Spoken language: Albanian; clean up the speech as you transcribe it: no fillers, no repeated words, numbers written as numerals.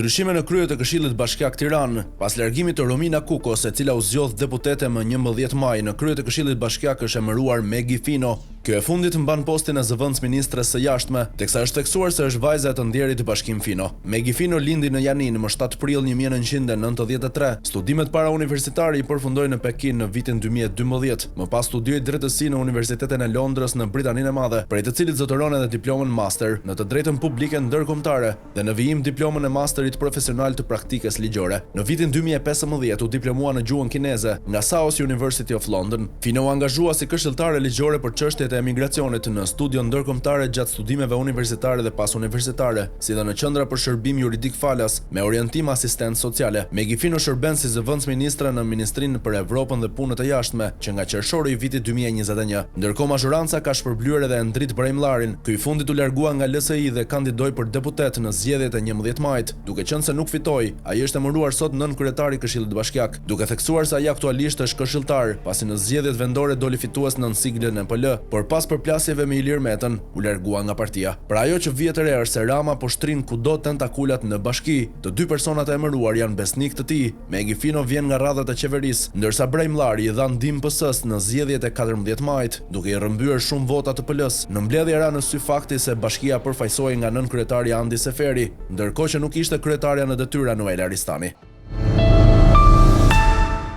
Ndryshime në krye të Këshillit Bashkiak Tiranë, pas largimit të Romina Kukos, e cila u zgjodh deputete më 11 maj, në krye të Këshillit Bashkiak është emëruar Megi Fino. Kjo e fundit mban postin e zëvendës ministres së jashtme, teksa është theksuar se është vajza e të ndjerit Bashkim Fino. Megi Fino lindi në Janin më 7 prill 1993. Studimet parauniversitare i përfundoi në Pekin në vitin 2012. Më pas studioi drejtësi në Universitetin e Londrës në Britaninë e Madhe, prej të cilit zotëron edhe diplomën master në të drejtën publike ndërkombëtare dhe në vijim diplomën e masterit profesional të praktikës ligjore. Në vitin 2015 u diplomua në gjuhën kineze nga South University of London. Fino u angazhua si këshilltare ligjore për çështjet e emigracionit në studion ndërkombëtare gjatë studimeve universitare dhe pas universitare, si dhe në qendra për shërbim juridik falas me orientim asistent sociale. Megi Fino shërben si zëvendës ministre në Ministrinë për Evropën dhe Punët e Jashtme, që nga qershori i vitit 2021. Ndërkohë mazhoranca ka shpërbluar edhe Endrit Brejmllarin. Ky i fundit u largua nga LSI dhe kandidoi për deputet në zgjedhjet e 11 majit, duke qenë se nuk fitoi. Ai është emëruar sot nën kryetari i Këshillit Bashkiak, duke theksuar se ai aktualisht është këshilltar, pasi në zgjedhjet vendore doli fitues nën siglën e PL, por pas përplasjeve me Ilir Metën u largua nga partia. Pra ajo që vjet e re është se Rama po shtrin kudo tentakulat në bashki. Të dy personat e emëruar janë besnik të tij. Megi Fino vjen nga radhat e qeverisë, ndërsa Brejmllari i dha ndihmë PS-s në zgjedhjet e 14 majit, duke i rrëmbyer shumë vota të PL-s. Në mbledhje ra në sy fakti se bashkia përfaqësohej nga nën kryetari Andi Seferi, ndërkohë që nuk ishte kryetaria në detyra Noela Ristani.